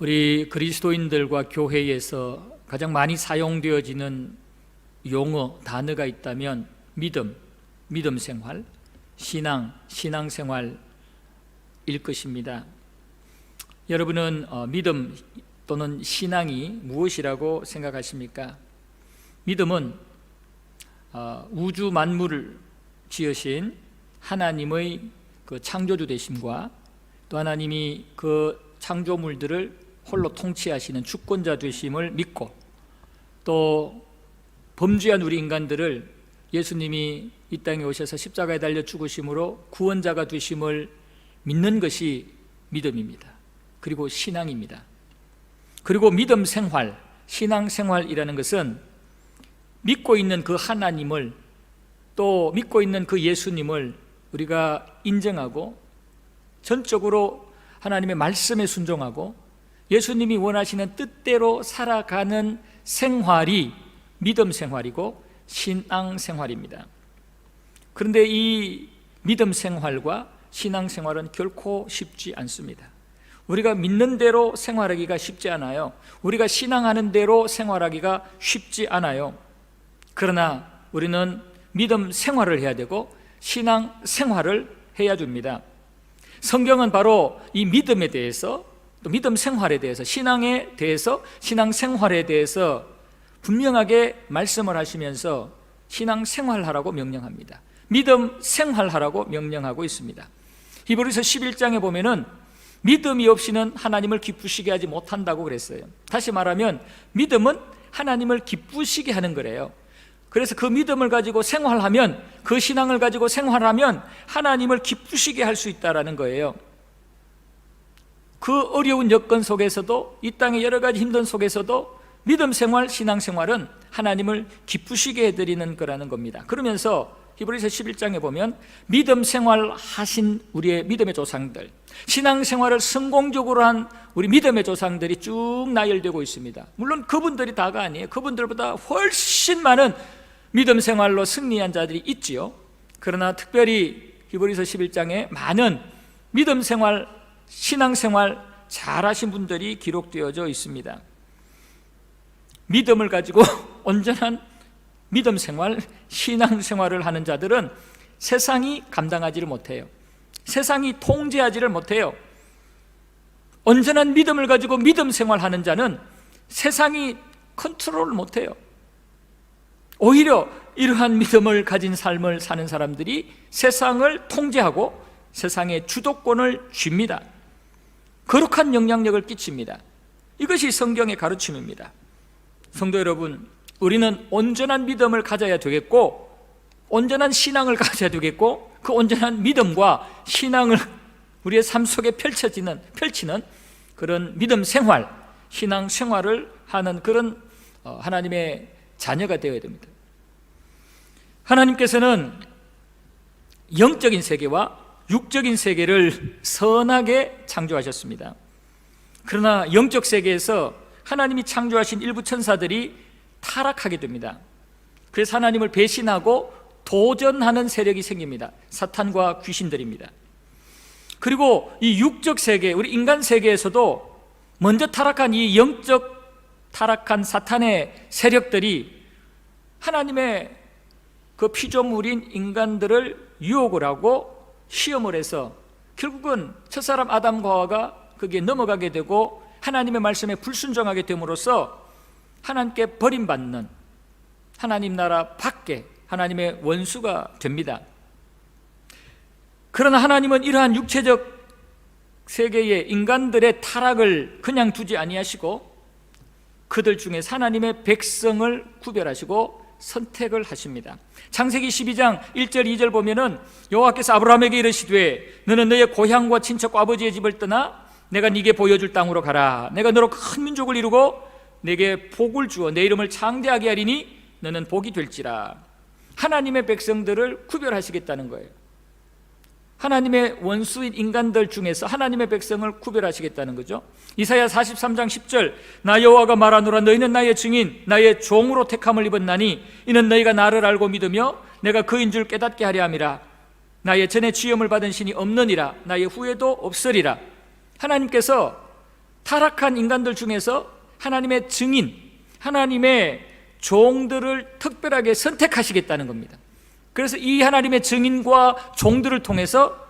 우리 그리스도인들과 교회에서 가장 많이 사용되어지는 용어, 단어가 있다면 믿음, 믿음 생활, 신앙, 신앙 생활일 것입니다. 여러분은 믿음 또는 신앙이 무엇이라고 생각하십니까? 믿음은 우주 만물을 지으신 하나님의 그 창조주 되심과 또 하나님이 그 창조물들을 홀로 통치하시는 주권자 되심을 믿고, 또 범죄한 우리 인간들을 예수님이 이 땅에 오셔서 십자가에 달려 죽으심으로 구원자가 되심을 믿는 것이 믿음입니다. 그리고 신앙입니다. 그리고 믿음 생활, 신앙 생활이라는 것은 믿고 있는 그 하나님을, 또 믿고 있는 그 예수님을 우리가 인정하고 전적으로 하나님의 말씀에 순종하고 예수님이 원하시는 뜻대로 살아가는 생활이 믿음 생활이고 신앙 생활입니다. 그런데 이 믿음 생활과 신앙 생활은 결코 쉽지 않습니다. 우리가 믿는 대로 생활하기가 쉽지 않아요. 우리가 신앙하는 대로 생활하기가 쉽지 않아요. 그러나 우리는 믿음 생활을 해야 되고 신앙 생활을 해야 됩니다. 성경은 바로 이 믿음에 대해서, 또 믿음 생활에 대해서, 신앙에 대해서, 신앙 생활에 대해서 분명하게 말씀을 하시면서 신앙 생활하라고 명령합니다. 믿음 생활하라고 명령하고 있습니다. 히브리서 11장에 보면은 믿음이 없이는 하나님을 기쁘시게 하지 못한다고 그랬어요. 다시 말하면 믿음은 하나님을 기쁘시게 하는 거래요. 그래서 그 믿음을 가지고 생활하면, 그 신앙을 가지고 생활하면 하나님을 기쁘시게 할 수 있다는 거예요. 그 어려운 여건 속에서도, 이 땅의 여러 가지 힘든 속에서도 믿음 생활, 신앙 생활은 하나님을 기쁘시게 해드리는 거라는 겁니다. 그러면서 히브리서 11장에 보면 믿음 생활 하신 우리의 믿음의 조상들, 신앙 생활을 성공적으로 한 우리 믿음의 조상들이 쭉 나열되고 있습니다. 물론 그분들이 다가 아니에요. 그분들보다 훨씬 많은 믿음 생활로 승리한 자들이 있지요. 그러나 특별히 히브리서 11장에 많은 믿음 생활, 신앙 생활 잘하신 분들이 기록되어져 있습니다. 믿음을 가지고 온전한 믿음 생활, 신앙 생활을 하는 자들은 세상이 감당하지를 못해요. 세상이 통제하지를 못해요. 온전한 믿음을 가지고 믿음 생활하는 자는 세상이 컨트롤을 못해요. 오히려 이러한 믿음을 가진 삶을 사는 사람들이 세상을 통제하고 세상의 주도권을 쥡니다. 거룩한 영향력을 끼칩니다. 이것이 성경의 가르침입니다. 성도 여러분, 우리는 온전한 믿음을 가져야 되겠고, 온전한 신앙을 가져야 되겠고, 그 온전한 믿음과 신앙을 우리의 삶 속에 펼치는 그런 믿음 생활, 신앙 생활을 하는 그런 하나님의 자녀가 되어야 됩니다. 하나님께서는 영적인 세계와 육적인 세계를 선하게 창조하셨습니다. 그러나 영적 세계에서 하나님이 창조하신 일부 천사들이 타락하게 됩니다. 그래서 하나님을 배신하고 도전하는 세력이 생깁니다. 사탄과 귀신들입니다. 그리고 이 육적 세계, 우리 인간 세계에서도 먼저 타락한 이 영적 타락한 사탄의 세력들이 하나님의 그 피조물인 인간들을 유혹을 하고 시험을 해서 결국은 첫사람 아담과 하와가 거기에 넘어가게 되고 하나님의 말씀에 불순종하게 됨으로써 하나님께 버림받는, 하나님 나라 밖에 하나님의 원수가 됩니다. 그러나 하나님은 이러한 육체적 세계의 인간들의 타락을 그냥 두지 아니하시고 그들 중에 하나님의 백성을 구별하시고 선택을 하십니다. 창세기 12장 1절 2절 보면은 여호와께서 아브라함에게 이르시되 너는 너의 고향과 친척과 아버지의 집을 떠나 내가 네게 보여줄 땅으로 가라. 내가 너로 큰 민족을 이루고 내게 복을 주어 내 이름을 창대하게 하리니 너는 복이 될지라. 하나님의 백성들을 구별하시겠다는 거예요. 하나님의 원수인 인간들 중에서 하나님의 백성을 구별하시겠다는 거죠. 이사야 43장 10절 나 여호와가 말하노라 너희는 나의 증인 나의 종으로 택함을 입었나니 이는 너희가 나를 알고 믿으며 내가 그인 줄 깨닫게 하려 함이라. 나의 전에 지음을 받은 신이 없느니라 나의 후에도 없으리라. 하나님께서 타락한 인간들 중에서 하나님의 증인, 하나님의 종들을 특별하게 선택하시겠다는 겁니다. 그래서 이 하나님의 증인과 종들을 통해서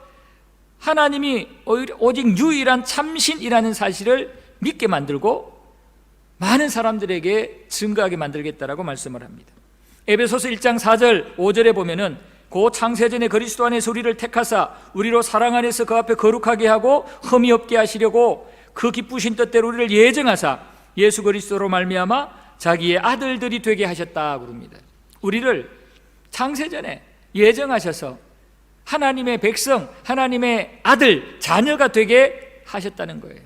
하나님이 오직 유일한 참신이라는 사실을 믿게 만들고 많은 사람들에게 증거하게 만들겠다라고 말씀을 합니다. 에베소서 1장 4절 5절에 보면은 고 창세전에 그리스도 안에서 우리를 택하사 우리로 사랑 안에서 그 앞에 거룩하게 하고 흠이 없게 하시려고 그 기쁘신 뜻대로 우리를 예정하사 예수 그리스도로 말미암아 자기의 아들들이 되게 하셨다 그럽니다. 우리를 창세전에 예정하셔서 하나님의 백성, 하나님의 아들, 자녀가 되게 하셨다는 거예요.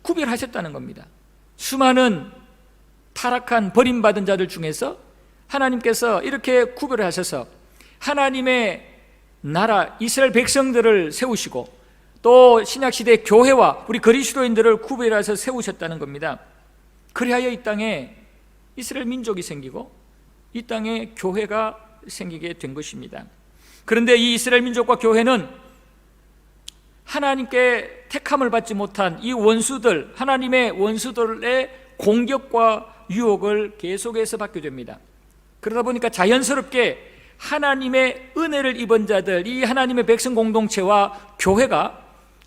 구별하셨다는 겁니다. 수많은 타락한 버림받은 자들 중에서 하나님께서 이렇게 구별을 하셔서 하나님의 나라 이스라엘 백성들을 세우시고 또 신약시대 교회와 우리 그리스도인들을 구별해서 세우셨다는 겁니다. 그리하여 이 땅에 이스라엘 민족이 생기고 이 땅에 교회가 생기게 된 것입니다. 그런데 이 이스라엘 민족과 교회는 하나님께 택함을 받지 못한 이 원수들, 하나님의 원수들의 공격과 유혹을 계속해서 받게 됩니다. 그러다 보니까 자연스럽게 하나님의 은혜를 입은 자들, 이 하나님의 백성 공동체와 교회가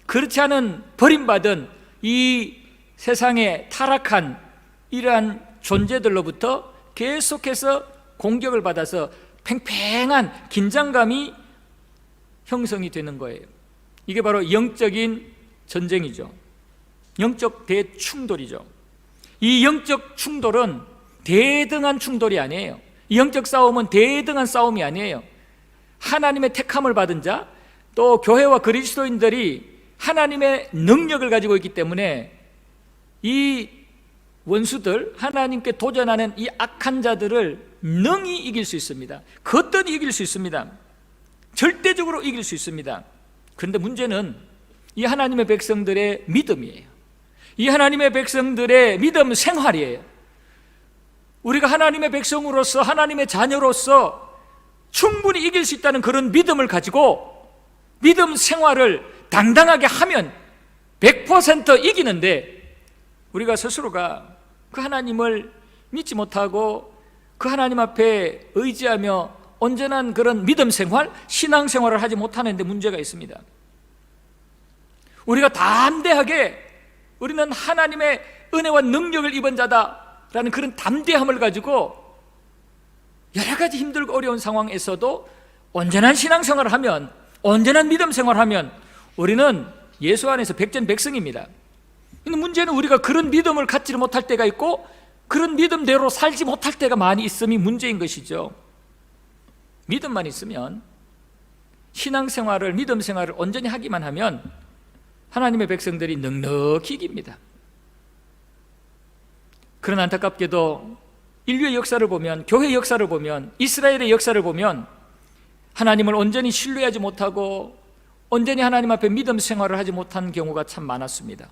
그렇지 않은 버림받은 이 세상에 타락한 이러한 존재들로부터 계속해서 공격을 받아서 팽팽한 긴장감이 형성이 되는 거예요. 이게 바로 영적인 전쟁이죠. 영적 대충돌이죠. 이 영적 충돌은 대등한 충돌이 아니에요. 이 영적 싸움은 대등한 싸움이 아니에요. 하나님의 택함을 받은 자, 또 교회와 그리스도인들이 하나님의 능력을 가지고 있기 때문에 이 원수들, 하나님께 도전하는 이 악한 자들을 능히 이길 수 있습니다. 거뜬히 이길 수 있습니다. 절대적으로 이길 수 있습니다. 그런데 문제는 이 하나님의 백성들의 믿음이에요. 이 하나님의 백성들의 믿음 생활이에요. 우리가 하나님의 백성으로서, 하나님의 자녀로서 충분히 이길 수 있다는 그런 믿음을 가지고 믿음 생활을 당당하게 하면 100% 이기는데, 우리가 스스로가 그 하나님을 믿지 못하고 그 하나님 앞에 의지하며 온전한 그런 믿음 생활, 신앙 생활을 하지 못하는 데 문제가 있습니다. 우리가 담대하게 우리는 하나님의 은혜와 능력을 입은 자다라는 그런 담대함을 가지고 여러 가지 힘들고 어려운 상황에서도 온전한 신앙 생활을 하면, 온전한 믿음 생활을 하면 우리는 예수 안에서 백전백승입니다. 근데 문제는 우리가 그런 믿음을 갖지 못할 때가 있고 그런 믿음대로 살지 못할 때가 많이 있음이 문제인 것이죠. 믿음만 있으면, 신앙생활을, 믿음 생활을 온전히 하기만 하면 하나님의 백성들이 넉넉히 이깁니다. 그러나 안타깝게도 인류의 역사를 보면, 교회의 역사를 보면, 이스라엘의 역사를 보면 하나님을 온전히 신뢰하지 못하고 온전히 하나님 앞에 믿음 생활을 하지 못한 경우가 참 많았습니다.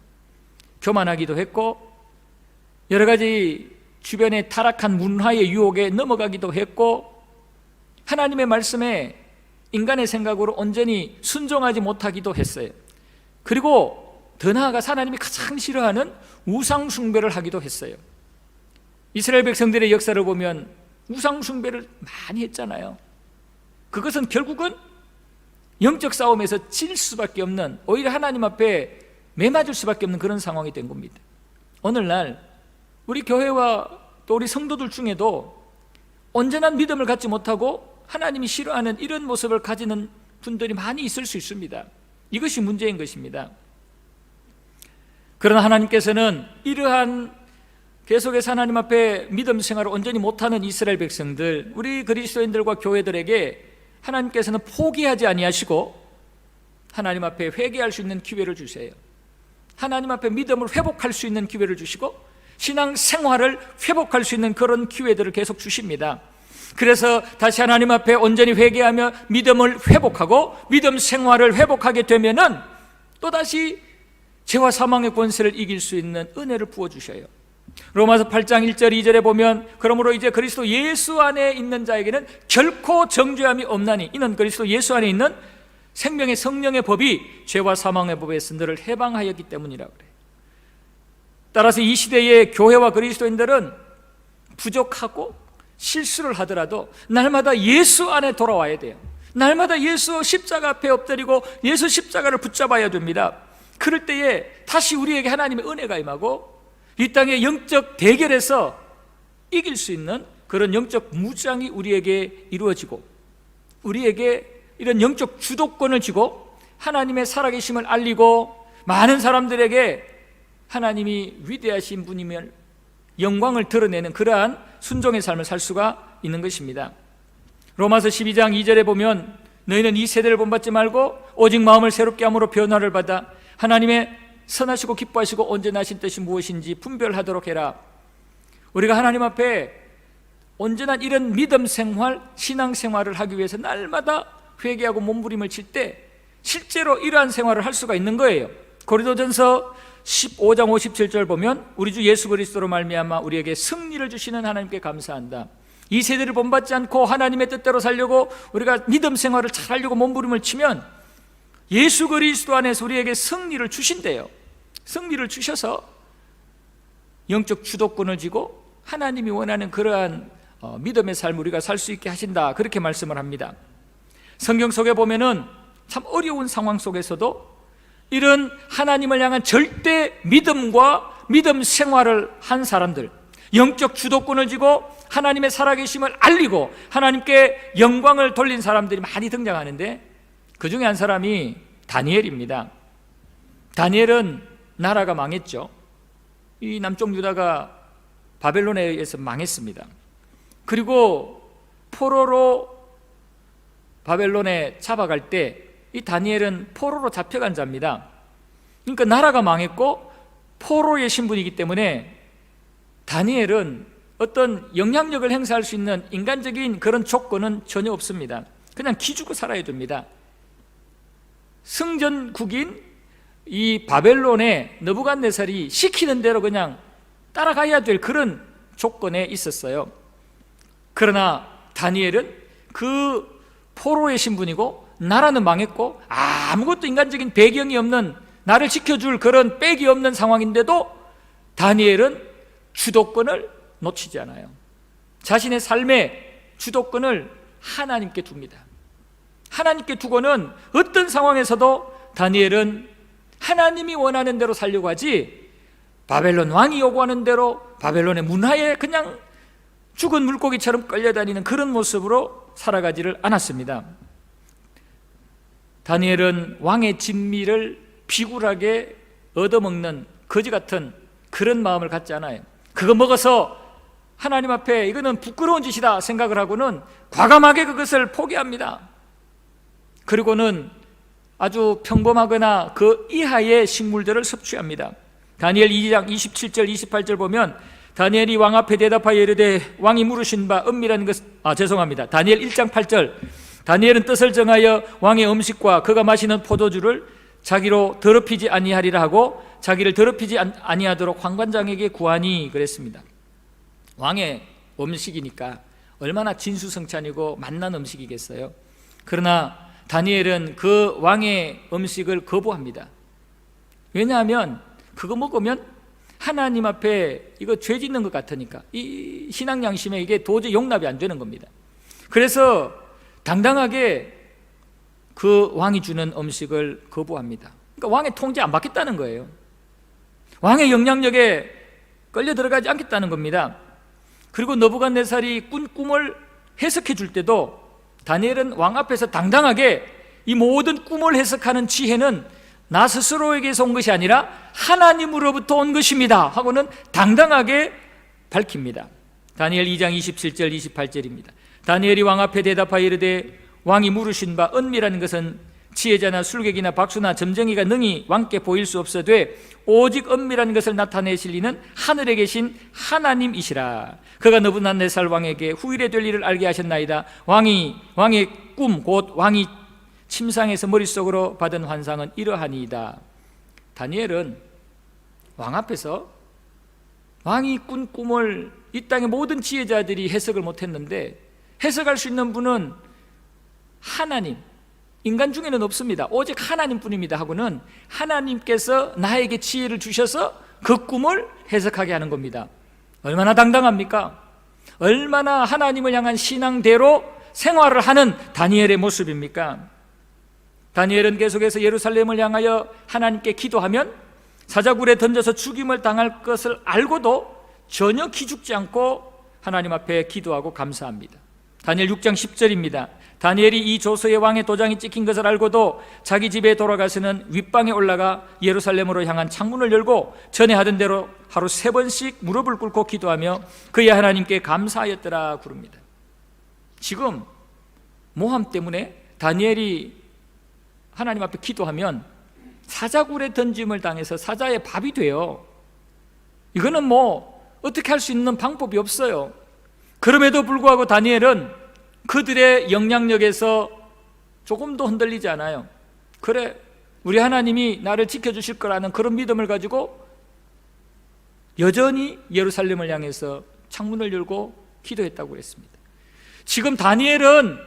교만하기도 했고 여러 가지 주변의 타락한 문화의 유혹에 넘어가기도 했고 하나님의 말씀에 인간의 생각으로 온전히 순종하지 못하기도 했어요. 그리고 더 나아가 하나님이 가장 싫어하는 우상 숭배를 하기도 했어요. 이스라엘 백성들의 역사를 보면 우상 숭배를 많이 했잖아요. 그것은 결국은 영적 싸움에서 질 수밖에 없는, 오히려 하나님 앞에 매맞을 수밖에 없는 그런 상황이 된 겁니다. 오늘날 우리 교회와 또 우리 성도들 중에도 온전한 믿음을 갖지 못하고 하나님이 싫어하는 이런 모습을 가지는 분들이 많이 있을 수 있습니다. 이것이 문제인 것입니다. 그러나 하나님께서는 이러한 계속해서 하나님 앞에 믿음 생활을 온전히 못하는 이스라엘 백성들, 우리 그리스도인들과 교회들에게 하나님께서는 포기하지 아니하시고 하나님 앞에 회개할 수 있는 기회를 주세요. 하나님 앞에 믿음을 회복할 수 있는 기회를 주시고 신앙 생활을 회복할 수 있는 그런 기회들을 계속 주십니다. 그래서 다시 하나님 앞에 온전히 회개하며 믿음을 회복하고 믿음 생활을 회복하게 되면은 또다시 죄와 사망의 권세를 이길 수 있는 은혜를 부어주셔요. 로마서 8장 1절 2절에 보면 그러므로 이제 그리스도 예수 안에 있는 자에게는 결코 정죄함이 없나니 이는 그리스도 예수 안에 있는 생명의 성령의 법이 죄와 사망의 법에서 너를 해방하였기 때문이라고 그래요. 따라서 이 시대의 교회와 그리스도인들은 부족하고 실수를 하더라도 날마다 예수 안에 돌아와야 돼요. 날마다 예수 십자가 앞에 엎드리고 예수 십자가를 붙잡아야 됩니다. 그럴 때에 다시 우리에게 하나님의 은혜가 임하고 이 땅의 영적 대결에서 이길 수 있는 그런 영적 무장이 우리에게 이루어지고 우리에게 이런 영적 주도권을 쥐고 하나님의 살아계심을 알리고 많은 사람들에게 하나님이 위대하신 분이면 영광을 드러내는 그러한 순종의 삶을 살 수가 있는 것입니다. 로마서 12장 2절에 보면 너희는 이 세대를 본받지 말고 오직 마음을 새롭게 함으로 변화를 받아 하나님의 선하시고 기뻐하시고 온전하신 뜻이 무엇인지 분별하도록 해라. 우리가 하나님 앞에 온전한 이런 믿음 생활, 신앙 생활을 하기 위해서 날마다 회개하고 몸부림을 칠 때 실제로 이러한 생활을 할 수가 있는 거예요. 고린도전서 15장 57절 보면 우리 주 예수 그리스도로 말미암아 우리에게 승리를 주시는 하나님께 감사한다. 이 세대를 본받지 않고 하나님의 뜻대로 살려고 우리가 믿음 생활을 잘 하려고 몸부림을 치면 예수 그리스도 안에서 우리에게 승리를 주신대요. 승리를 주셔서 영적 주도권을 쥐고 하나님이 원하는 그러한 믿음의 삶을 우리가 살 수 있게 하신다, 그렇게 말씀을 합니다. 성경 속에 보면은 참 어려운 상황 속에서도 이런 하나님을 향한 절대 믿음과 믿음 생활을 한 사람들, 영적 주도권을 쥐고 하나님의 살아계심을 알리고 하나님께 영광을 돌린 사람들이 많이 등장하는데 그 중에 한 사람이 다니엘입니다. 다니엘은 나라가 망했죠. 이 남쪽 유다가 바벨론에 의해서 망했습니다. 그리고 포로로 바벨론에 잡아갈 때 이 다니엘은 포로로 잡혀간 자입니다. 그러니까 나라가 망했고 포로의 신분이기 때문에 다니엘은 어떤 영향력을 행사할 수 있는 인간적인 그런 조건은 전혀 없습니다. 그냥 기죽고 살아야 됩니다. 승전국인 이 바벨론의 느부갓네살이 시키는 대로 그냥 따라가야 될 그런 조건에 있었어요. 그러나 다니엘은 그 포로의 신분이고 나라는 망했고 아무것도 인간적인 배경이 없는, 나를 지켜줄 그런 백이 없는 상황인데도 다니엘은 주도권을 놓치지 않아요. 자신의 삶의 주도권을 하나님께 둡니다. 하나님께 두고는 어떤 상황에서도 다니엘은 하나님이 원하는 대로 살려고 하지 바벨론 왕이 요구하는 대로 바벨론의 문화에 그냥 죽은 물고기처럼 끌려다니는 그런 모습으로 살아가지를 않았습니다. 다니엘은 왕의 진미를 비굴하게 얻어먹는 거지 같은 그런 마음을 갖지 않아요. 그거 먹어서 하나님 앞에 이거는 부끄러운 짓이다 생각을 하고는 과감하게 그것을 포기합니다. 그리고는 아주 평범하거나 그 이하의 식물들을 섭취합니다. 다니엘 2장 27절 28절 보면 다니엘이 왕 앞에 대답하여 이르되 왕이 물으신 바 은밀한 것 다니엘 1장 8절 다니엘은 뜻을 정하여 왕의 음식과 그가 마시는 포도주를 자기로 더럽히지 아니하리라 하고 자기를 더럽히지 아니하도록 환관장에게 구하니 그랬습니다. 왕의 음식이니까 얼마나 진수성찬이고 맛난 음식이겠어요. 그러나 다니엘은 그 왕의 음식을 거부합니다. 왜냐하면 그거 먹으면 하나님 앞에 이거 죄 짓는 것 같으니까 이 신앙 양심에 이게 도저히 용납이 안 되는 겁니다. 그래서 당당하게 그 왕이 주는 음식을 거부합니다. 그러니까 왕의 통제 안 받겠다는 거예요. 왕의 영향력에 끌려 들어가지 않겠다는 겁니다. 그리고 느부갓네살이 꾼 꿈을 해석해 줄 때도 다니엘은 왕 앞에서 당당하게 이 모든 꿈을 해석하는 지혜는 나 스스로에게서 온 것이 아니라 하나님으로부터 온 것입니다 하고는 당당하게 밝힙니다. 다니엘 2장 27절 28절입니다. 다니엘이 왕 앞에 대답하여 이르되 왕이 물으신 바 은밀한 것은 지혜자나 술객이나 박수나 점쟁이가 능히 왕께 보일 수 없어되 오직 은밀한 것을 나타내실 이는 하늘에 계신 하나님이시라. 그가 느부갓네살 왕에게 후일에 될 일을 알게 하셨나이다. 왕의 꿈 곧 왕이 침상에서 머릿속으로 받은 환상은 이러하니이다. 다니엘은 왕 앞에서 왕이 꾼 꿈을 이 땅의 모든 지혜자들이 해석을 못했는데 해석할 수 있는 분은 하나님, 인간 중에는 없습니다. 오직 하나님뿐입니다 하고는 하나님께서 나에게 지혜를 주셔서 그 꿈을 해석하게 하는 겁니다. 얼마나 당당합니까? 얼마나 하나님을 향한 신앙대로 생활을 하는 다니엘의 모습입니까? 다니엘은 계속해서 예루살렘을 향하여 하나님께 기도하면 사자굴에 던져서 죽임을 당할 것을 알고도 전혀 기죽지 않고 하나님 앞에 기도하고 감사합니다. 다니엘 6장 10절입니다. 다니엘이 이 조서의 왕의 도장이 찍힌 것을 알고도 자기 집에 돌아가서는 윗방에 올라가 예루살렘으로 향한 창문을 열고 전에 하던 대로 하루 3번씩 무릎을 꿇고 기도하며 그의 하나님께 감사하였더라 부릅니다. 지금 모함 때문에 다니엘이 하나님 앞에 기도하면 사자굴에 던짐을 당해서 사자의 밥이 돼요. 이거는 어떻게 할 수 있는 방법이 없어요. 그럼에도 불구하고 다니엘은 그들의 영향력에서 조금도 흔들리지 않아요. 그래, 우리 하나님이 나를 지켜주실 거라는 그런 믿음을 가지고 여전히 예루살렘을 향해서 창문을 열고 기도했다고 했습니다. 지금 다니엘은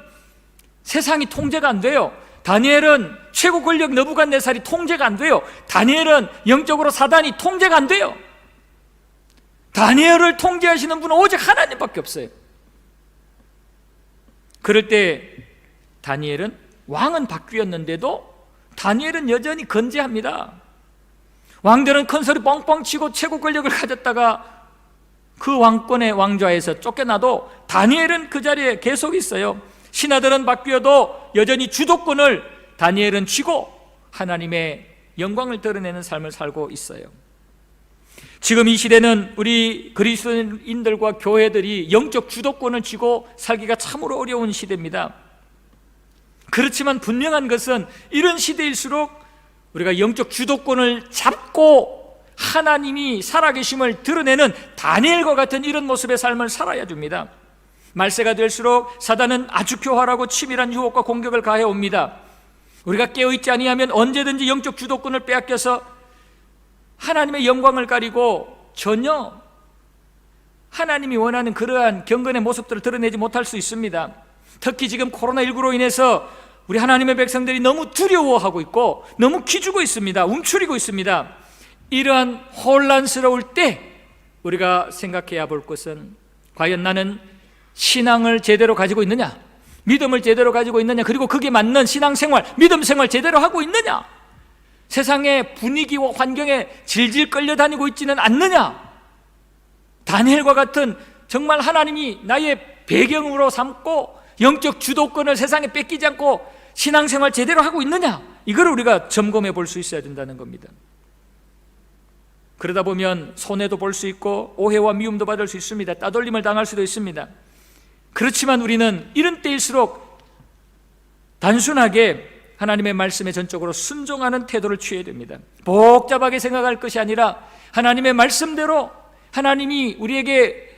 세상이 통제가 안 돼요. 다니엘은 최고 권력 느부갓네살이 통제가 안 돼요. 다니엘은 영적으로 사단이 통제가 안 돼요. 다니엘을 통제하시는 분은 오직 하나님밖에 없어요. 그럴 때 다니엘은 왕은 바뀌었는데도 다니엘은 여전히 건재합니다. 왕들은 큰 소리 뻥뻥 치고 최고 권력을 가졌다가 그 왕권의 왕좌에서 쫓겨나도 다니엘은 그 자리에 계속 있어요. 신하들은 바뀌어도 여전히 주도권을 다니엘은 쥐고 하나님의 영광을 드러내는 삶을 살고 있어요. 지금 이 시대는 우리 그리스도인들과 교회들이 영적 주도권을 쥐고 살기가 참으로 어려운 시대입니다. 그렇지만 분명한 것은 이런 시대일수록 우리가 영적 주도권을 잡고 하나님이 살아계심을 드러내는 다니엘과 같은 이런 모습의 삶을 살아야 됩니다. 말세가 될수록 사단은 아주 교활하고 치밀한 유혹과 공격을 가해 옵니다. 우리가 깨어있지 아니하면 언제든지 영적 주도권을 빼앗겨서 하나님의 영광을 가리고 전혀 하나님이 원하는 그러한 경건의 모습들을 드러내지 못할 수 있습니다. 특히 지금 코로나19로 인해서 우리 하나님의 백성들이 너무 두려워하고 있고 너무 기죽고 있습니다. 움츠리고 있습니다. 이러한 혼란스러울 때 우리가 생각해야 볼 것은 과연 나는 신앙을 제대로 가지고 있느냐, 믿음을 제대로 가지고 있느냐, 그리고 그게 맞는 신앙생활, 믿음생활 제대로 하고 있느냐, 세상의 분위기와 환경에 질질 끌려다니고 있지는 않느냐, 다니엘과 같은 정말 하나님이 나의 배경으로 삼고 영적 주도권을 세상에 뺏기지 않고 신앙생활 제대로 하고 있느냐, 이걸 우리가 점검해 볼 수 있어야 된다는 겁니다. 그러다 보면 손해도 볼 수 있고 오해와 미움도 받을 수 있습니다. 따돌림을 당할 수도 있습니다. 그렇지만 우리는 이런 때일수록 단순하게 하나님의 말씀에 전적으로 순종하는 태도를 취해야 됩니다. 복잡하게 생각할 것이 아니라 하나님의 말씀대로 하나님이 우리에게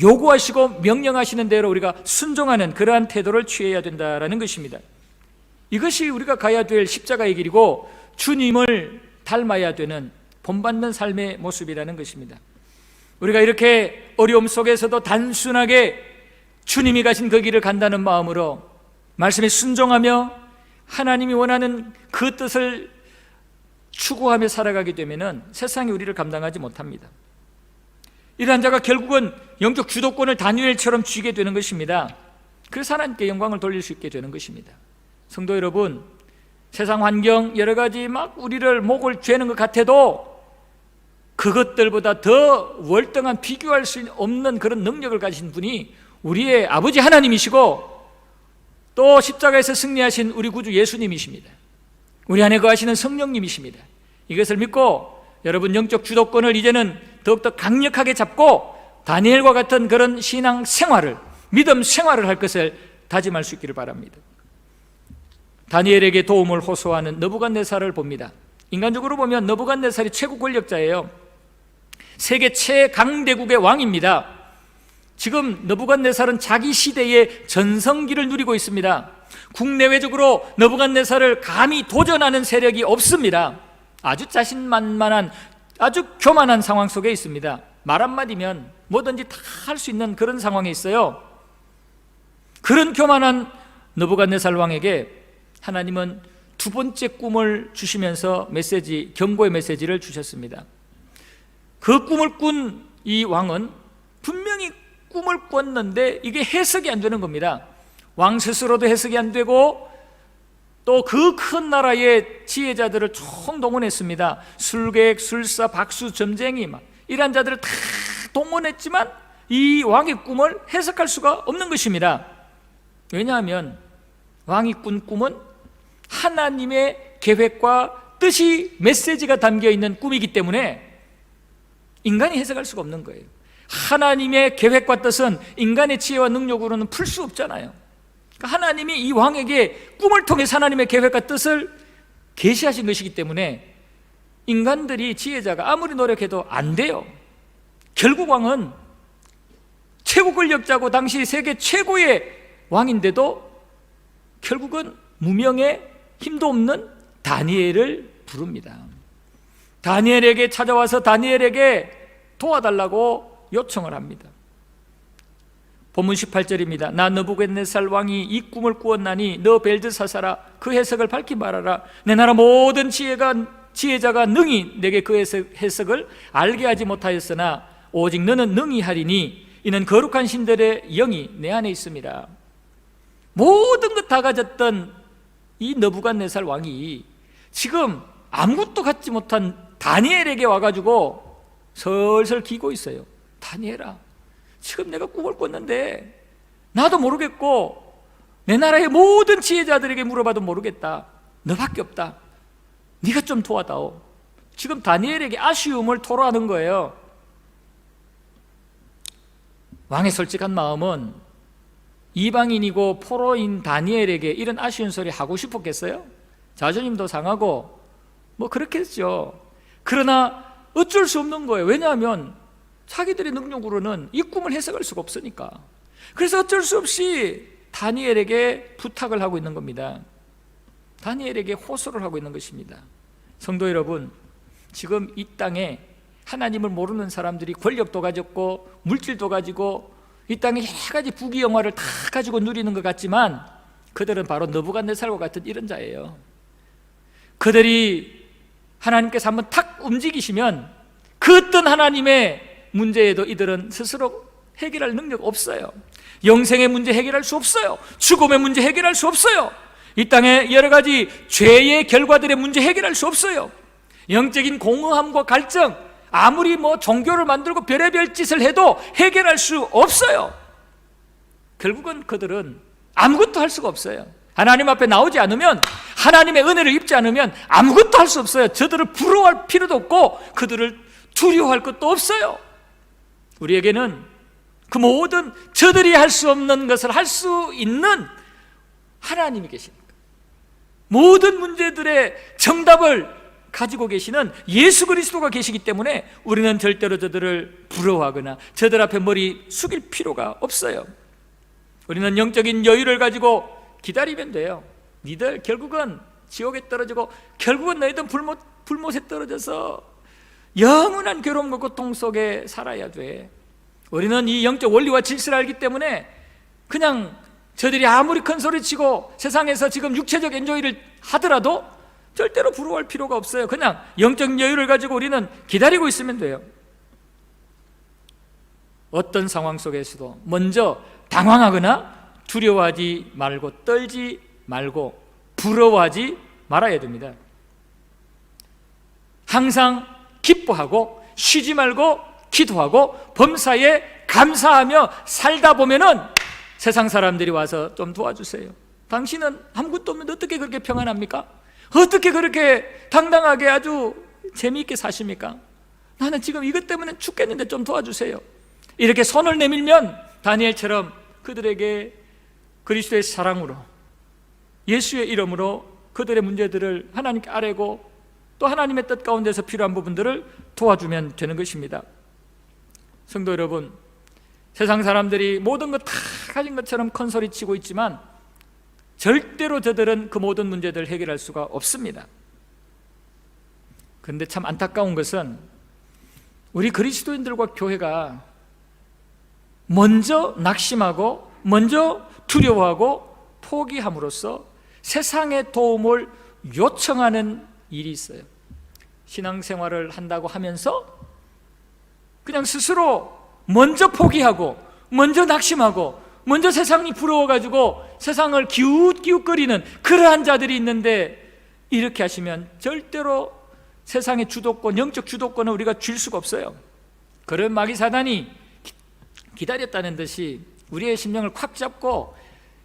요구하시고 명령하시는 대로 우리가 순종하는 그러한 태도를 취해야 된다는 것입니다. 이것이 우리가 가야 될 십자가의 길이고 주님을 닮아야 되는 본받는 삶의 모습이라는 것입니다. 우리가 이렇게 어려움 속에서도 단순하게 주님이 가신 그 길을 간다는 마음으로 말씀에 순종하며 하나님이 원하는 그 뜻을 추구하며 살아가게 되면 세상이 우리를 감당하지 못합니다. 이러한 자가 결국은 영적 주도권을 다니엘처럼 쥐게 되는 것입니다. 그래서 하나님께 영광을 돌릴 수 있게 되는 것입니다. 성도 여러분, 세상 환경 여러 가지 막 우리를 목을 죄는 것 같아도 그것들보다 더 월등한 비교할 수 없는 그런 능력을 가진 분이 우리의 아버지 하나님이시고 또 십자가에서 승리하신 우리 구주 예수님이십니다. 우리 안에 거하시는 성령님이십니다. 이것을 믿고 여러분 영적 주도권을 이제는 더욱더 강력하게 잡고 다니엘과 같은 그런 신앙 생활을, 믿음 생활을 할 것을 다짐할 수 있기를 바랍니다. 다니엘에게 도움을 호소하는 느부갓네살을 봅니다. 인간적으로 보면 느부갓네살이 최고 권력자예요. 세계 최강대국의 왕입니다. 지금 느부갓네살은 자기 시대의 전성기를 누리고 있습니다. 국내외적으로 느부갓네살을 감히 도전하는 세력이 없습니다. 아주 자신만만한, 아주 교만한 상황 속에 있습니다. 말 한마디면 뭐든지 다 할 수 있는 그런 상황에 있어요. 그런 교만한 느부갓네살 왕에게 하나님은 두 번째 꿈을 주시면서 경고의 메시지를 주셨습니다. 그 꿈을 꾼 이 왕은 분명히 꿈을 꿨는데 이게 해석이 안 되는 겁니다. 왕 스스로도 해석이 안 되고 또 그 큰 나라의 지혜자들을 총동원했습니다. 술객, 술사, 박수, 점쟁이 막 이런 자들을 다 동원했지만 이 왕의 꿈을 해석할 수가 없는 것입니다. 왜냐하면 왕이 꾼 꿈은 하나님의 계획과 뜻이 메시지가 담겨있는 꿈이기 때문에 인간이 해석할 수가 없는 거예요. 하나님의 계획과 뜻은 인간의 지혜와 능력으로는 풀 수 없잖아요. 그러니까 하나님이 이 왕에게 꿈을 통해서 하나님의 계획과 뜻을 계시하신 것이기 때문에 인간들이, 지혜자가 아무리 노력해도 안 돼요. 결국 왕은 최고 권력자고 당시 세계 최고의 왕인데도 결국은 무명의 힘도 없는 다니엘을 부릅니다. 다니엘에게 찾아와서 다니엘에게 도와달라고 요청을 합니다. 본문 18절입니다. 나 느부갓네살 왕이 이 꿈을 꾸었나니 너 벨드사사라 그 해석을 밝히 말하라. 내 나라 모든 지혜자가 능히 내게 그 해석을 알게 하지 못하였으나 오직 너는 능히 하리니 이는 거룩한 신들의 영이 내 안에 있습니다. 모든 것 다 가졌던 이 느부갓네살 왕이 지금 아무것도 갖지 못한 다니엘에게 와가지고 설설 기고 있어요. 다니엘아, 지금 내가 꿈을 꿨는데 나도 모르겠고 내 나라의 모든 지혜자들에게 물어봐도 모르겠다. 너밖에 없다. 네가 좀 도와다오. 지금 다니엘에게 아쉬움을 토로하는 거예요. 왕의 솔직한 마음은 이방인이고 포로인 다니엘에게 이런 아쉬운 소리 하고 싶었겠어요? 자존심도 상하고 뭐 그렇겠죠. 그러나 어쩔 수 없는 거예요. 왜냐하면 자기들의 능력으로는 이 꿈을 해석할 수가 없으니까. 그래서 어쩔 수 없이 다니엘에게 부탁을 하고 있는 겁니다. 다니엘에게 호소를 하고 있는 것입니다. 성도 여러분, 지금 이 땅에 하나님을 모르는 사람들이 권력도 가졌고 물질도 가지고 이 땅에 여러 가지 부귀영화를 다 가지고 누리는 것 같지만 그들은 바로 느부갓네살과 같은 이런 자예요. 그들이 하나님께서 한번 탁 움직이시면 그 어떤 하나님의 문제에도 이들은 스스로 해결할 능력 없어요. 영생의 문제 해결할 수 없어요. 죽음의 문제 해결할 수 없어요. 이 땅에 여러 가지 죄의 결과들의 문제 해결할 수 없어요. 영적인 공허함과 갈증, 아무리 종교를 만들고 별의별 짓을 해도 해결할 수 없어요. 결국은 그들은 아무것도 할 수가 없어요. 하나님 앞에 나오지 않으면, 하나님의 은혜를 입지 않으면 아무것도 할 수 없어요. 저들을 부러워할 필요도 없고 그들을 두려워할 것도 없어요. 우리에게는 그 모든 저들이 할 수 없는 것을 할 수 있는 하나님이 계십니다. 모든 문제들의 정답을 가지고 계시는 예수 그리스도가 계시기 때문에 우리는 절대로 저들을 부러워하거나 저들 앞에 머리 숙일 필요가 없어요. 우리는 영적인 여유를 가지고 기다리면 돼요. 니들 결국은 지옥에 떨어지고 결국은 너희들 불못에 떨어져서 영원한 괴로움과 고통 속에 살아야 돼. 우리는 이 영적 원리와 질서를 알기 때문에 그냥 저들이 아무리 큰 소리치고 세상에서 지금 육체적 엔조이를 하더라도 절대로 부러워할 필요가 없어요. 그냥 영적 여유를 가지고 우리는 기다리고 있으면 돼요. 어떤 상황 속에서도 먼저 당황하거나 두려워하지 말고 떨지 말고 부러워하지 말아야 됩니다. 항상 기뻐하고 쉬지 말고 기도하고 범사에 감사하며 살다 보면은 세상 사람들이 와서 좀 도와주세요. 당신은 아무것도 없는데 어떻게 그렇게 평안합니까? 어떻게 그렇게 당당하게 아주 재미있게 사십니까? 나는 지금 이것 때문에 죽겠는데 좀 도와주세요. 이렇게 손을 내밀면 다니엘처럼 그들에게 그리스도의 사랑으로 예수의 이름으로 그들의 문제들을 하나님께 아뢰고 또 하나님의 뜻 가운데서 필요한 부분들을 도와주면 되는 것입니다. 성도 여러분, 세상 사람들이 모든 것 다 가진 것처럼 큰 소리 치고 있지만 절대로 저들은 그 모든 문제들을 해결할 수가 없습니다. 그런데 참 안타까운 것은 우리 그리스도인들과 교회가 먼저 낙심하고 먼저 두려워하고 포기함으로써 세상의 도움을 요청하는 일이 있어요. 신앙생활을 한다고 하면서 그냥 스스로 먼저 포기하고 먼저 낙심하고 먼저 세상이 부러워가지고 세상을 기웃기웃거리는 그러한 자들이 있는데, 이렇게 하시면 절대로 세상의 주도권, 영적 주도권을 우리가 줄 수가 없어요. 그런 마귀 사단이 기다렸다는 듯이 우리의 심령을 콱 잡고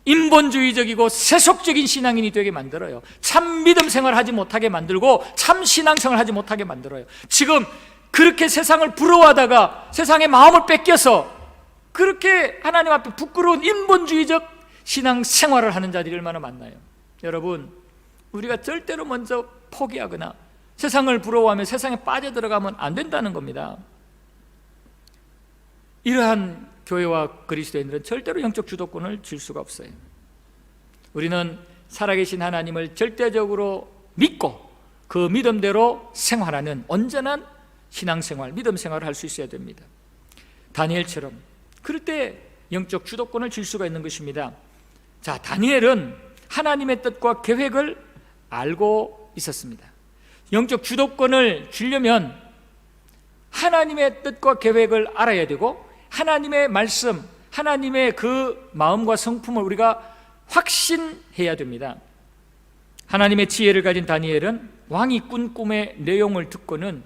인본주의적이고 세속적인 신앙인이 되게 만들어요. 참 믿음 생활을 하지 못하게 만들고 참 신앙생활을 하지 못하게 만들어요. 지금 그렇게 세상을 부러워하다가 세상의 마음을 뺏겨서 그렇게 하나님 앞에 부끄러운 인본주의적 신앙생활을 하는 자들이 얼마나 많나요? 여러분, 우리가 절대로 먼저 포기하거나 세상을 부러워하며 세상에 빠져들어가면 안 된다는 겁니다. 이러한 교회와 그리스도인들은 절대로 영적 주도권을 줄 수가 없어요. 우리는 살아계신 하나님을 절대적으로 믿고 그 믿음대로 생활하는 온전한 신앙생활, 믿음생활을 할 수 있어야 됩니다. 다니엘처럼 그럴 때 영적 주도권을 줄 수가 있는 것입니다. 자, 다니엘은 하나님의 뜻과 계획을 알고 있었습니다. 영적 주도권을 주려면 하나님의 뜻과 계획을 알아야 되고, 하나님의 말씀, 하나님의 그 마음과 성품을 우리가 확신해야 됩니다. 하나님의 지혜를 가진 다니엘은 왕이 꾼 꿈의 내용을 듣고는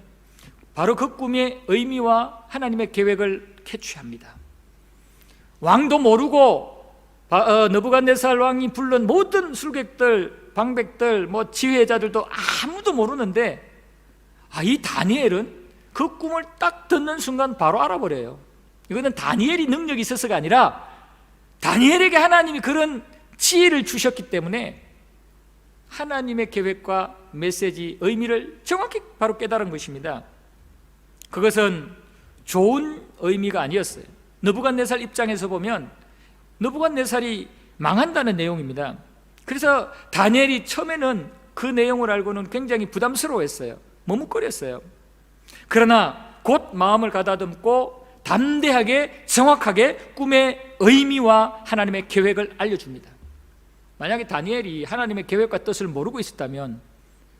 바로 그 꿈의 의미와 하나님의 계획을 캐치합니다. 왕도 모르고 느부갓네살 왕이 불른 모든 술객들, 방백들, 지혜자들도 아무도 모르는데, 이 다니엘은 그 꿈을 딱 듣는 순간 바로 알아버려요. 이거는 다니엘이 능력이 있어서가 아니라 다니엘에게 하나님이 그런 지혜를 주셨기 때문에 하나님의 계획과 메시지, 의미를 정확히 바로 깨달은 것입니다. 그것은 좋은 의미가 아니었어요. 느부갓네살 입장에서 보면 느부갓네살이 망한다는 내용입니다. 그래서 다니엘이 처음에는 그 내용을 알고는 굉장히 부담스러워했어요. 머뭇거렸어요. 그러나 곧 마음을 가다듬고 담대하게 정확하게 꿈의 의미와 하나님의 계획을 알려줍니다. 만약에 다니엘이 하나님의 계획과 뜻을 모르고 있었다면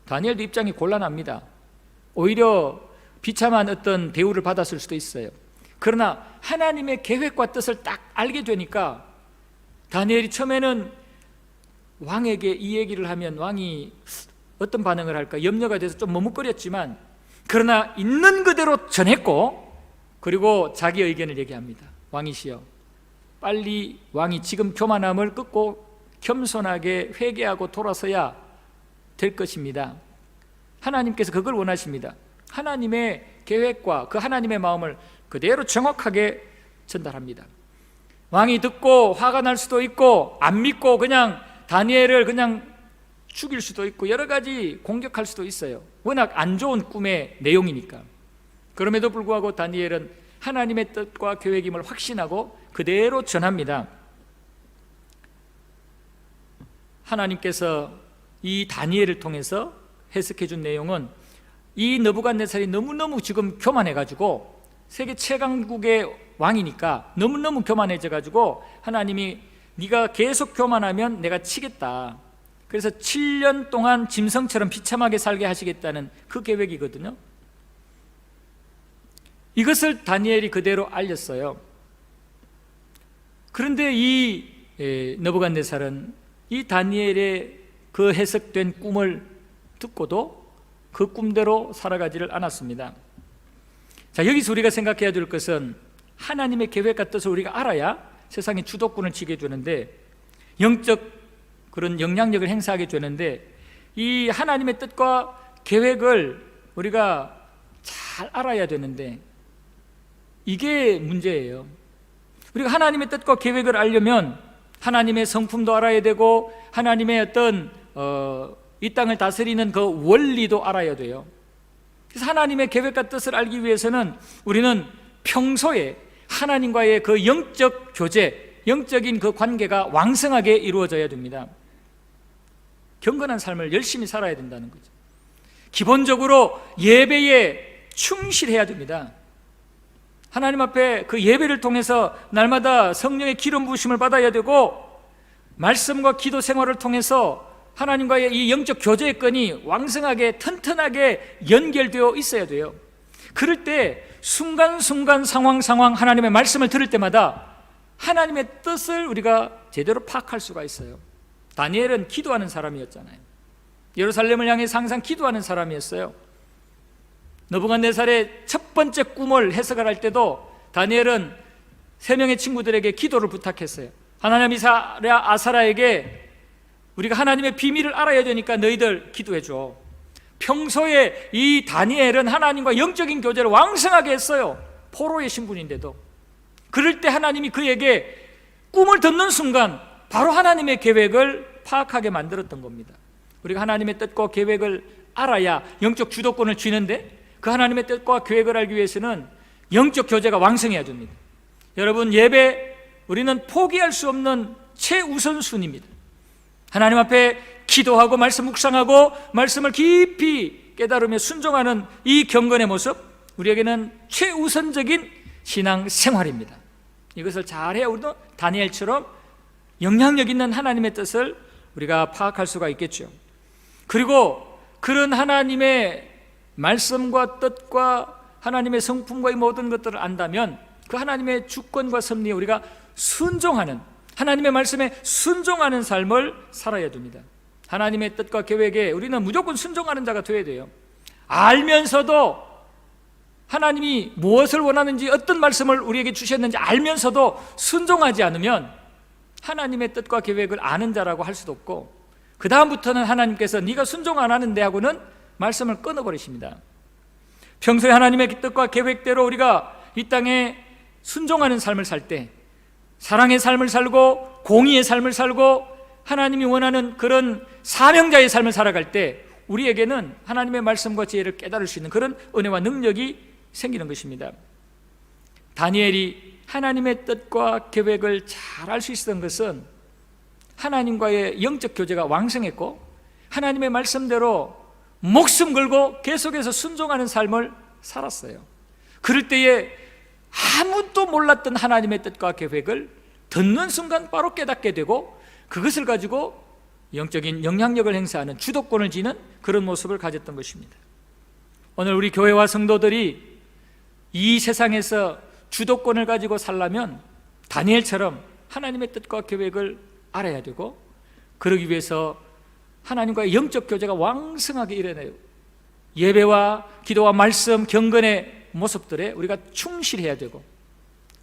다니엘도 입장이 곤란합니다. 오히려 비참한 어떤 대우를 받았을 수도 있어요. 그러나 하나님의 계획과 뜻을 딱 알게 되니까 다니엘이 처음에는 왕에게 이 얘기를 하면 왕이 어떤 반응을 할까 염려가 돼서 좀 머뭇거렸지만, 그러나 있는 그대로 전했고, 그리고 자기 의견을 얘기합니다. 왕이시여, 빨리 왕이 지금 교만함을 끊고 겸손하게 회개하고 돌아서야 될 것입니다. 하나님께서 그걸 원하십니다. 하나님의 계획과 그 하나님의 마음을 그대로 정확하게 전달합니다. 왕이 듣고 화가 날 수도 있고, 안 믿고 그냥 다니엘을 그냥 죽일 수도 있고, 여러 가지 공격할 수도 있어요. 워낙 안 좋은 꿈의 내용이니까. 그럼에도 불구하고 다니엘은 하나님의 뜻과 계획임을 확신하고 그대로 전합니다. 하나님께서 이 다니엘을 통해서 해석해 준 내용은, 이 느부갓네살이 너무너무 지금 교만해가지고 세계 최강국의 왕이니까 너무너무 교만해져가지고 하나님이 네가 계속 교만하면 내가 치겠다. 그래서 7년 동안 짐승처럼 비참하게 살게 하시겠다는 그 계획이거든요. 이것을 다니엘이 그대로 알렸어요. 그런데 이 느부갓네살은 이 다니엘의 그 해석된 꿈을 듣고도 그 꿈대로 살아가지를 않았습니다. 자, 여기서 우리가 생각해야 될 것은 하나님의 계획과 뜻을 우리가 알아야 세상의 주도권을 쥐게 되는데, 영적 그런 영향력을 행사하게 되는데, 이 하나님의 뜻과 계획을 우리가 잘 알아야 되는데 이게 문제예요. 우리가 하나님의 뜻과 계획을 알려면 하나님의 성품도 알아야 되고, 하나님의 어떤 이 땅을 다스리는 그 원리도 알아야 돼요. 그래서 하나님의 계획과 뜻을 알기 위해서는 우리는 평소에 하나님과의 그 영적 교제, 영적인 그 관계가 왕성하게 이루어져야 됩니다. 경건한 삶을 열심히 살아야 된다는 거죠. 기본적으로 예배에 충실해야 됩니다. 하나님 앞에 그 예배를 통해서 날마다 성령의 기름 부으심을 받아야 되고, 말씀과 기도 생활을 통해서 하나님과의 이 영적 교제의 끈이 왕성하게 튼튼하게 연결되어 있어야 돼요. 그럴 때 순간순간 상황 하나님의 말씀을 들을 때마다 하나님의 뜻을 우리가 제대로 파악할 수가 있어요. 다니엘은 기도하는 사람이었잖아요. 예루살렘을 향해서 항상 기도하는 사람이었어요. 느부갓네살의 첫 번째 꿈을 해석을 할 때도 다니엘은 3명의 친구들에게 기도를 부탁했어요. 하나님 아사라에게 우리가 하나님의 비밀을 알아야 되니까 너희들 기도해 줘. 평소에 이 다니엘은 하나님과 영적인 교제를 왕성하게 했어요. 포로의 신분인데도. 그럴 때 하나님이 그에게 꿈을 듣는 순간 바로 하나님의 계획을 파악하게 만들었던 겁니다. 우리가 하나님의 뜻과 계획을 알아야 영적 주도권을 쥐는데, 그 하나님의 뜻과 계획을 알기 위해서는 영적 교제가 왕성해야 됩니다. 여러분, 예배 우리는 포기할 수 없는 최우선순위입니다. 하나님 앞에 기도하고 말씀 묵상하고 말씀을 깊이 깨달으며 순종하는 이 경건의 모습, 우리에게는 최우선적인 신앙 생활입니다. 이것을 잘해야 우리도 다니엘처럼 영향력 있는 하나님의 뜻을 우리가 파악할 수가 있겠죠. 그리고 그런 하나님의 말씀과 뜻과 하나님의 성품과 이 모든 것들을 안다면 그 하나님의 주권과 섭리에 우리가 순종하는, 하나님의 말씀에 순종하는 삶을 살아야 됩니다. 하나님의 뜻과 계획에 우리는 무조건 순종하는 자가 되어야 돼요. 알면서도 하나님이 무엇을 원하는지, 어떤 말씀을 우리에게 주셨는지 알면서도 순종하지 않으면 하나님의 뜻과 계획을 아는 자라고 할 수도 없고, 그 다음부터는 하나님께서 네가 순종 안 하는데 하고는 말씀을 끊어버리십니다. 평소에 하나님의 뜻과 계획대로 우리가 이 땅에 순종하는 삶을 살 때, 사랑의 삶을 살고 공의의 삶을 살고 하나님이 원하는 그런 사명자의 삶을 살아갈 때 우리에게는 하나님의 말씀과 지혜를 깨달을 수 있는 그런 은혜와 능력이 생기는 것입니다. 다니엘이 하나님의 뜻과 계획을 잘 알 수 있었던 것은 하나님과의 영적 교제가 왕성했고, 하나님의 말씀대로 목숨 걸고 계속해서 순종하는 삶을 살았어요. 그럴 때에 아무도 몰랐던 하나님의 뜻과 계획을 듣는 순간 바로 깨닫게 되고, 그것을 가지고 영적인 영향력을 행사하는, 주도권을 지는 그런 모습을 가졌던 것입니다. 오늘 우리 교회와 성도들이 이 세상에서 주도권을 가지고 살려면 다니엘처럼 하나님의 뜻과 계획을 알아야 되고, 그러기 위해서 하나님과의 영적 교제가 왕성하게 일어나요. 예배와 기도와 말씀, 경건의 모습들에 우리가 충실해야 되고,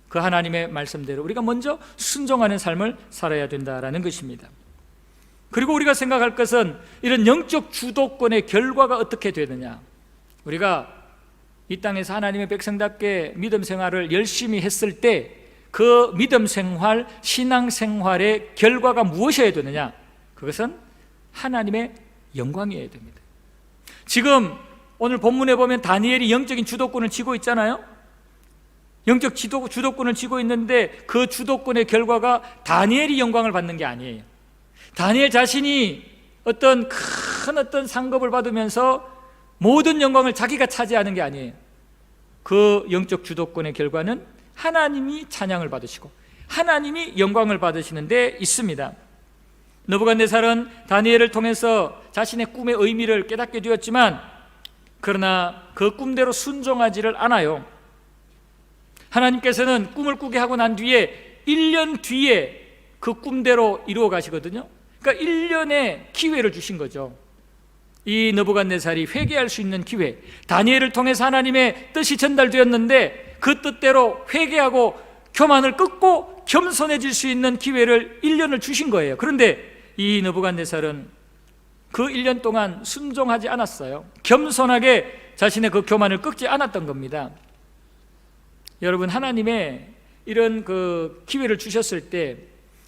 그 하나님의 말씀대로 우리가 먼저 순종하는 삶을 살아야 된다라는 것입니다. 그리고 우리가 생각할 것은 이런 영적 주도권의 결과가 어떻게 되느냐. 우리가 이 땅에서 하나님의 백성답게 믿음 생활을 열심히 했을 때 그 믿음 생활, 신앙 생활의 결과가 무엇이어야 되느냐. 그것은 하나님의 영광이어야 됩니다. 지금 오늘 본문에 보면 다니엘이 영적인 주도권을 쥐고 있잖아요. 영적 주도권을 쥐고 있는데 그 주도권의 결과가 다니엘이 영광을 받는 게 아니에요. 다니엘 자신이 어떤 큰 상급을 받으면서 모든 영광을 자기가 차지하는 게 아니에요. 그 영적 주도권의 결과는 하나님이 찬양을 받으시고 하나님이 영광을 받으시는 데 있습니다. 느부갓네살은 다니엘을 통해서 자신의 꿈의 의미를 깨닫게 되었지만, 그러나 그 꿈대로 순종하지를 않아요. 하나님께서는 꿈을 꾸게 하고 난 뒤에 1년 뒤에 그 꿈대로 이루어 가시거든요. 그러니까 1년의 기회를 주신 거죠. 이 느부갓네살이 회개할 수 있는 기회, 다니엘을 통해서 하나님의 뜻이 전달되었는데 그 뜻대로 회개하고 교만을 끊고 겸손해질 수 있는 기회를 1년을 주신 거예요. 그런데 이 느부갓네살은 그 1년 동안 순종하지 않았어요. 겸손하게 자신의 그 교만을 끊지 않았던 겁니다. 여러분, 하나님의 이런 그 기회를 주셨을 때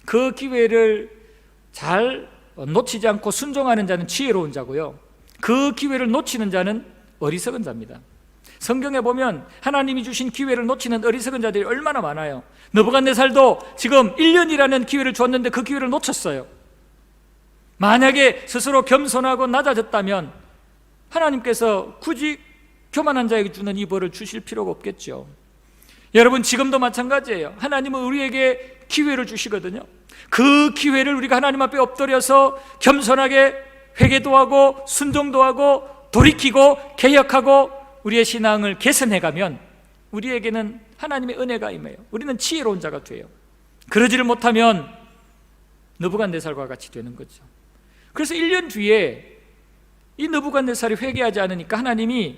그 기회를 잘 놓치지 않고 순종하는 자는 지혜로운 자고요, 그 기회를 놓치는 자는 어리석은 자입니다. 성경에 보면 하나님이 주신 기회를 놓치는 어리석은 자들이 얼마나 많아요. 느부갓네살도 지금 1년이라는 기회를 줬는데 그 기회를 놓쳤어요. 만약에 스스로 겸손하고 낮아졌다면 하나님께서 굳이 교만한 자에게 주는 이 벌을 주실 필요가 없겠죠. 여러분, 지금도 마찬가지예요. 하나님은 우리에게 기회를 주시거든요. 그 기회를 우리가 하나님 앞에 엎드려서 겸손하게 회개도 하고 순종도 하고 돌이키고 개혁하고 우리의 신앙을 개선해가면 우리에게는 하나님의 은혜가 임해요. 우리는 지혜로운 자가 돼요. 그러지를 못하면 느부갓네살과 같이 되는 거죠. 그래서 1년 뒤에 이 느부갓네살이 회개하지 않으니까 하나님이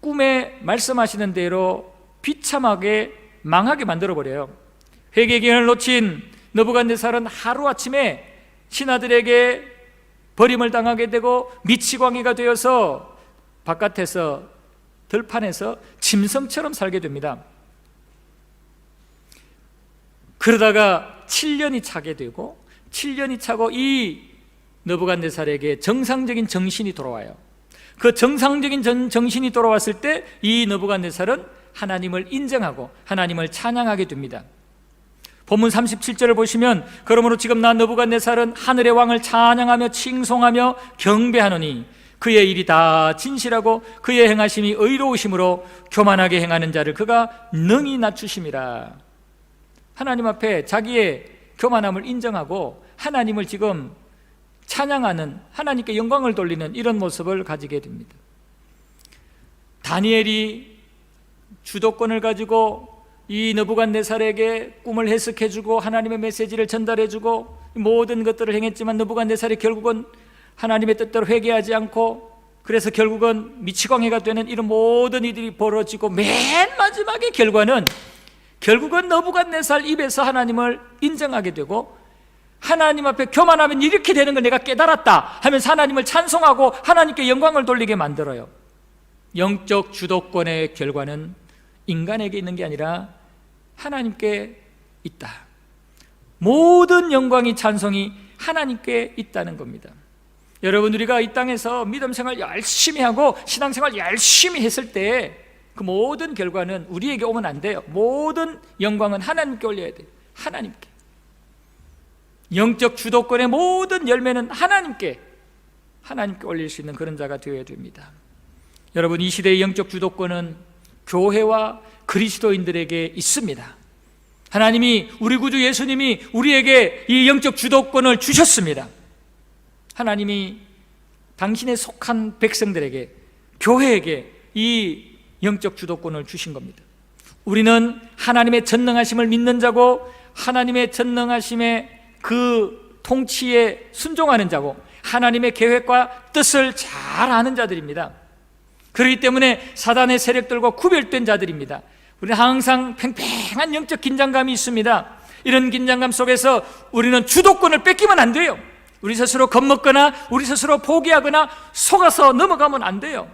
꿈에 말씀하시는 대로 비참하게 망하게 만들어버려요. 회개 기간을 놓친 느부갓네살은 하루아침에 신하들에게 버림을 당하게 되고 미치광이가 되어서 바깥에서 들판에서 짐승처럼 살게 됩니다. 그러다가 7년이 차게 되고 7년이 차고 이 느부갓네살에게 정상적인 정신이 돌아와요. 그 정상적인 정신이 돌아왔을 때 이 느부갓네살은 하나님을 인정하고 하나님을 찬양하게 됩니다. 본문 37절을 보시면 그러므로 지금 나 느부갓네살은 하늘의 왕을 찬양하며 칭송하며 경배하노니 그의 일이 다 진실하고 그의 행하심이 의로우심으로 교만하게 행하는 자를 그가 능히 낮추심이라. 하나님 앞에 자기의 교만함을 인정하고 하나님을 지금 찬양하는, 하나님께 영광을 돌리는 이런 모습을 가지게 됩니다. 다니엘이 주도권을 가지고 이 느부갓네살에게 꿈을 해석해주고 하나님의 메시지를 전달해주고 모든 것들을 행했지만 느부갓네살이 결국은 하나님의 뜻대로 회개하지 않고 그래서 결국은 미치광이가 되는 이런 모든 일들이 벌어지고 맨 마지막의 결과는 결국은 느부갓네살 입에서 하나님을 인정하게 되고 하나님 앞에 교만하면 이렇게 되는 걸 내가 깨달았다 하면서 하나님을 찬송하고 하나님께 영광을 돌리게 만들어요. 영적 주도권의 결과는 인간에게 있는 게 아니라 하나님께 있다. 모든 영광이 찬송이 하나님께 있다는 겁니다. 여러분, 우리가 이 땅에서 믿음 생활 열심히 하고 신앙생활 열심히 했을 때 그 모든 결과는 우리에게 오면 안 돼요. 모든 영광은 하나님께 올려야 돼요. 하나님께. 영적 주도권의 모든 열매는 하나님께 올릴 수 있는 그런 자가 되어야 됩니다. 여러분, 이 시대의 영적 주도권은 교회와 그리스도인들에게 있습니다. 하나님이, 우리 구주 예수님이 우리에게 이 영적 주도권을 주셨습니다. 하나님이 당신의 속한 백성들에게, 교회에게 이 영적 주도권을 주신 겁니다. 우리는 하나님의 전능하심을 믿는 자고 하나님의 전능하심의 그 통치에 순종하는 자고 하나님의 계획과 뜻을 잘 아는 자들입니다. 그렇기 때문에 사단의 세력들과 구별된 자들입니다. 우리는 항상 팽팽한 영적 긴장감이 있습니다. 이런 긴장감 속에서 우리는 주도권을 뺏기면 안 돼요. 우리 스스로 겁먹거나 우리 스스로 포기하거나 속아서 넘어가면 안 돼요.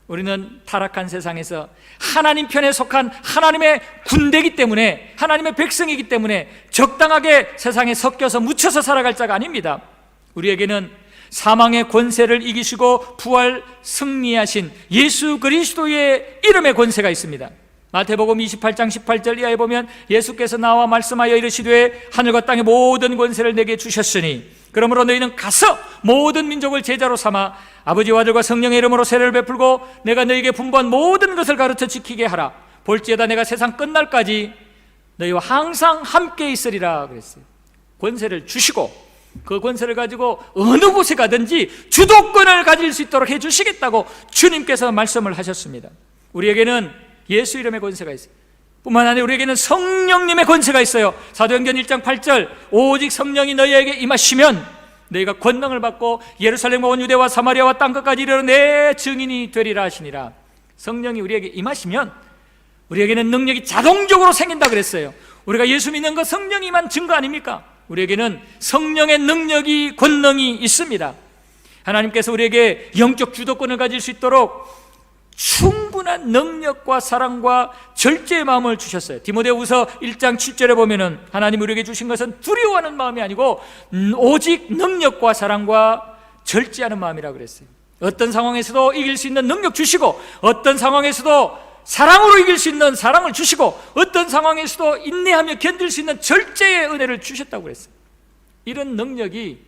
우리는 타락한 세상에서 하나님 편에 속한 하나님의 군대이기 때문에, 하나님의 백성이기 때문에 적당하게 세상에 섞여서 묻혀서 살아갈 자가 아닙니다. 우리에게는 사망의 권세를 이기시고 부활 승리하신 예수 그리스도의 이름의 권세가 있습니다. 마태복음 28장 18절 이하에 보면 예수께서 나와 말씀하여 이르시되 하늘과 땅의 모든 권세를 내게 주셨으니 그러므로 너희는 가서 모든 민족을 제자로 삼아 아버지와 아들과 성령의 이름으로 세례를 베풀고 내가 너희에게 분부한 모든 것을 가르쳐 지키게 하라. 볼지어다 내가 세상 끝날까지 너희와 항상 함께 있으리라 그랬어요. 권세를 주시고 그 권세를 가지고 어느 곳에 가든지 주도권을 가질 수 있도록 해주시겠다고 주님께서 말씀을 하셨습니다. 우리에게는 예수 이름의 권세가 있어요. 뿐만 아니라 우리에게는 성령님의 권세가 있어요. 사도행전 1장 8절 오직 성령이 너희에게 임하시면 너희가 권능을 받고 예루살렘과 온 유대와 사마리아와 땅끝까지 이르러 내 증인이 되리라 하시니라. 성령이 우리에게 임하시면 우리에게는 능력이 자동적으로 생긴다 그랬어요. 우리가 예수 믿는 거 성령이 임한 증거 아닙니까? 우리에게는 성령의 능력이, 권능이 있습니다. 하나님께서 우리에게 영적 주도권을 가질 수 있도록 충분한 능력과 사랑과 절제의 마음을 주셨어요. 디모데후서 1장 7절에 보면은 하나님 우리에게 주신 것은 두려워하는 마음이 아니고 오직 능력과 사랑과 절제하는 마음이라고 그랬어요. 어떤 상황에서도 이길 수 있는 능력 주시고 어떤 상황에서도 사랑으로 이길 수 있는 사랑을 주시고 어떤 상황에서도 인내하며 견딜 수 있는 절제의 은혜를 주셨다고 그랬어요. 이런 능력이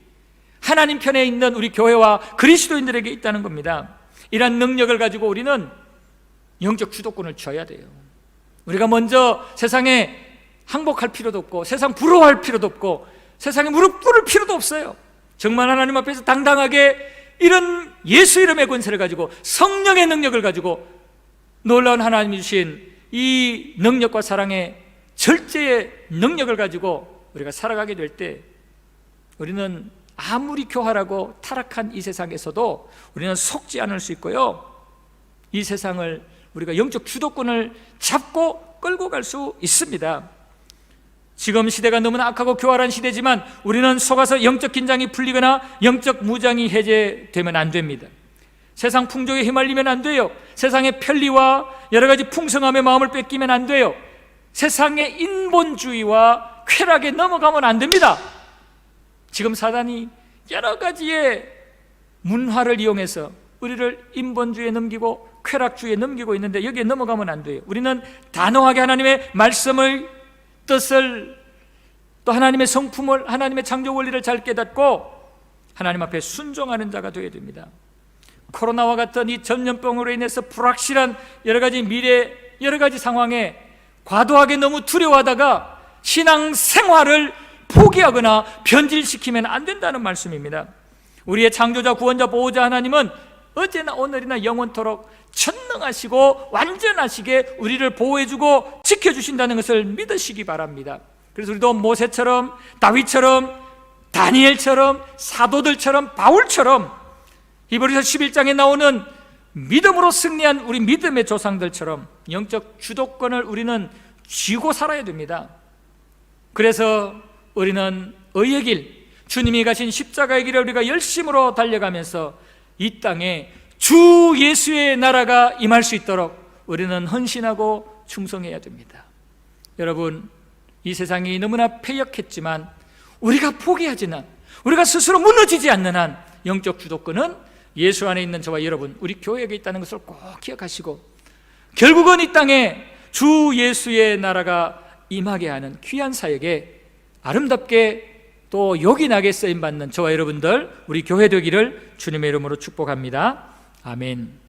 하나님 편에 있는 우리 교회와 그리스도인들에게 있다는 겁니다. 이런 능력을 가지고 우리는 영적 주도권을 쥐어야 돼요. 우리가 먼저 세상에 항복할 필요도 없고 세상 부러워할 필요도 없고 세상에 무릎 꿇을 필요도 없어요. 정말 하나님 앞에서 당당하게 이런 예수 이름의 권세를 가지고 성령의 능력을 가지고 놀라운 하나님이 주신 이 능력과 사랑의 절제의 능력을 가지고 우리가 살아가게 될 때 우리는 아무리 교활하고 타락한 이 세상에서도 우리는 속지 않을 수 있고요, 이 세상을 우리가 영적 주도권을 잡고 끌고 갈 수 있습니다. 지금 시대가 너무나 악하고 교활한 시대지만 우리는 속아서 영적 긴장이 풀리거나 영적 무장이 해제되면 안 됩니다. 세상 풍조에 휘말리면 안 돼요. 세상의 편리와 여러 가지 풍성함의 마음을 뺏기면 안 돼요. 세상의 인본주의와 쾌락에 넘어가면 안 됩니다. 지금 사단이 여러 가지의 문화를 이용해서 우리를 인본주의에 넘기고 쾌락주의에 넘기고 있는데 여기에 넘어가면 안 돼요. 우리는 단호하게 하나님의 말씀을, 뜻을, 또 하나님의 성품을, 하나님의 창조 원리를 잘 깨닫고 하나님 앞에 순종하는 자가 되어야 됩니다. 코로나와 같은 이 전염병으로 인해서 불확실한 여러 가지 미래, 여러 가지 상황에 과도하게 너무 두려워하다가 신앙생활을 포기하거나 변질시키면 안 된다는 말씀입니다. 우리의 창조자, 구원자, 보호자 하나님은 어제나 오늘이나 영원토록 전능하시고 완전하시게 우리를 보호해주고 지켜주신다는 것을 믿으시기 바랍니다. 그래서 우리도 모세처럼, 다윗처럼, 다니엘처럼, 사도들처럼, 바울처럼, 히브리서 11장에 나오는 믿음으로 승리한 우리 믿음의 조상들처럼 영적 주도권을 우리는 쥐고 살아야 됩니다. 그래서 우리는 의의 길, 주님이 가신 십자가의 길을 우리가 열심으로 달려가면서 이 땅에 주 예수의 나라가 임할 수 있도록 우리는 헌신하고 충성해야 됩니다. 여러분, 이 세상이 너무나 패역했지만 우리가 포기하지는, 우리가 스스로 무너지지 않는 한 영적 주도권은 예수 안에 있는 저와 여러분, 우리 교회에게 있다는 것을 꼭 기억하시고 결국은 이 땅에 주 예수의 나라가 임하게 하는 귀한 사역에 아름답게 또 요긴하게 쓰임받는 저와 여러분들, 우리 교회 되기를 주님의 이름으로 축복합니다. 아멘.